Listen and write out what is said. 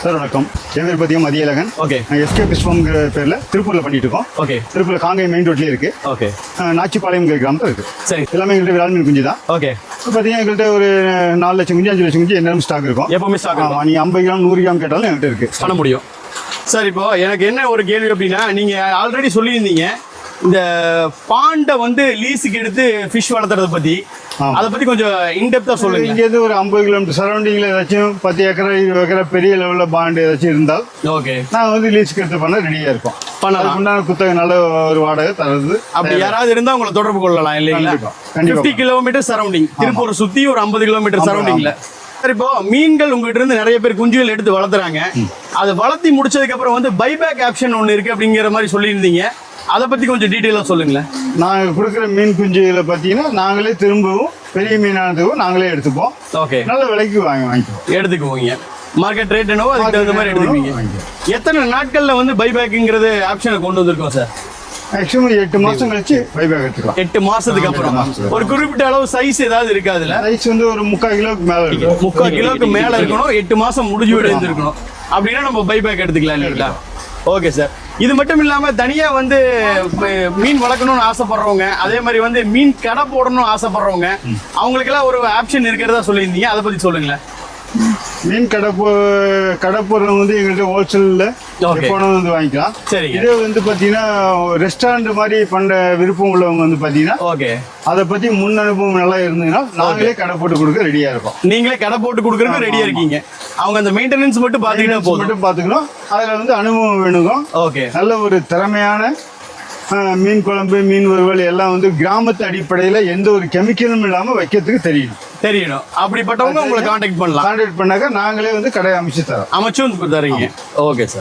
Sir வணக்கம். என் பேர் பார்த்தீங்கன்னா மதியழகன். ஓகே. எஸ்கே பிஸ்வம்ங்கிற பேரில் திருப்பூரில் பண்ணிட்டு இருக்கோம். ஓகே. திருப்பூரில் காங்கேயம் மெயின் ரோட்லேயே இருக்கு. ஓகே. நாச்சிப்பாளையம்ங்கிற கிராமத்தில் இருக்கு. சரி. எல்லாமே எங்கள்கிட்ட விரால் மீன் குஞ்சு தான். ஓகே. பார்த்தீங்கன்னா எங்கள்கிட்ட ஒரு 4 லட்சம் குஞ்சு 5 லட்சம் குஞ்சு என்ன ஸ்டாக் இருக்கும். எப்பவுமே ஸ்டாக் இருக்கும். நீங்கள் 50 கிராம் 100 கிராம் கேட்டாலும் என்கிட்ட இருக்கு பண்ண முடியும். சார் இப்போ எனக்கு என்ன ஒரு கேள்வி அப்படின்னா, நீங்க ஆல்ரெடி சொல்லியிருந்தீங்க இந்த பாண்டை வந்து லீஸுக்கு எடுத்து ஃபிஷ் வளர்த்துறத பத்தி, அதை பத்தி கொஞ்சம் இன்டெப்தா சொல்லுங்க. இங்கேருந்து ஒரு 50 கிலோமீட்டர் சரௌண்டிங்ல ஏதாச்சும் 10 ஏக்கர் 20 ஏக்கர் பெரிய லெவலில் பாண்டு ஏதாச்சும் இருந்தால் ஓகே நான் வந்து லீஸுக்கு எடுத்து பண்ண ரெடியாக இருக்கும். பண்ணலாம். உண்டான குத்தகை நல்ல ஒரு வாடகை தரது. அப்படி யாராவது இருந்தா உங்களை தொடர்பு கொள்ளலாம் இல்லைங்களா? 50 கிலோமீட்டர் சரௌண்டிங், திருப்பூர் சுத்தி ஒரு 50 கிலோமீட்டர் சரௌண்டிங்ல. சார் இப்போ மீன்கள் உங்ககிட்ட இருந்து நிறைய பேர் குஞ்சுகள் எடுத்து வளர்த்துறாங்க. அதை வளர்த்தி முடிச்சதுக்கு அப்புறம் வந்து பைபேக் ஆப்ஷன் ஒன்று இருக்கு அப்படிங்கிற மாதிரி சொல்லியிருந்தீங்க. அதை பத்தி கொஞ்சம் டீட்டெயிலாக சொல்லுங்களேன். நாங்கள் கொடுக்குற மீன் குஞ்சுகளை பார்த்தீங்கன்னா நாங்களே திரும்பவும் பெரிய மீனானதுக்கும் நாங்களே எடுத்துப்போம். ஓகே. நல்ல விலைக்கு வாங்கிக்குவோம். எடுத்துக்குவோங்க. மார்க்கெட் ரேட் என்னவோ அதுக்கு தகுந்த மாதிரி எடுத்துப்பீங்க. எத்தனை நாட்கள்ல வந்து பைபேக்குங்கிறது ஆப்ஷனை கொண்டு வந்திருக்கோம் சார்? மேக்ஸிமம் 8 மாசம் கழிச்சு பைபேக் எடுத்துக்கலாம். 8 மாசத்துக்கு அப்புறம் ஒரு குறிப்பிட்ட அளவு சைஸ் ஏதாவது இருக்கா? அதுல சைஸ் வந்து ஒரு 3/4 கிலோக்கு மேல இருக்கு. 3/4 கிலோக்கு மேல இருக்கணும். 8 மாசம் முடிஞ்சு இருக்கணும் அப்படின்னா நம்ம பைபேக் எடுத்துக்கலாம் இல்லைங்களா? Okay sir. இது மட்டும் இல்லாம தனியா வந்து மீன் வளர்க்கணும்னு ஆசைப்படுறவங்க, அதே மாதிரி வந்து மீன் கடை போடணும்னு ஆசைப்படுறவங்க, அவங்களுக்கெல்லாம் ஒரு ஆப்ஷன் இருக்கிறதா சொல்லியிருந்தீங்க. அதை பத்தி சொல்லுங்களேன். மீன் கடை போடுறவங்க வந்து எங்கள்கிட்ட ஹோல்சேல்ல போனவங்க வந்து வாங்கிக்கலாம். சரி. இதே வந்து பாத்தீங்கன்னா ரெஸ்டாரண்ட் மாதிரி பண்ண விருப்பம் உள்ளவங்க வந்து பாத்தீங்கன்னா ஓகே அதை பத்தி முன் அனுபவம் நல்லா இருந்ததுன்னா நாங்களே கடை போட்டு கொடுக்க ரெடியா இருக்கோம். நீங்களே கடை போட்டு கொடுக்கறதுக்கு ரெடியா இருக்கீங்க. அவங்க அந்த மெயின்டெனன்ஸ் மட்டும் பாத்துக்கணும். அதுல வந்து அனுபவம் வேணும். ஓகே. நல்ல ஒரு திறமையான மீன் குழம்பு மீன் வறுவல் எல்லாம் வந்து கிராமத்து அடிப்படையில எந்த ஒரு கெமிக்கலும் இல்லாம வைக்கிறதுக்கு தெரியணும். அப்படிப்பட்டவங்க உங்களை கான்டாக்ட் பண்ணலாம். கான்டாக்ட் பண்ணாக்க நாங்களே வந்து கடை அமைச்சு தரோம். அமைச்சும் தரீங்க. Okay sir.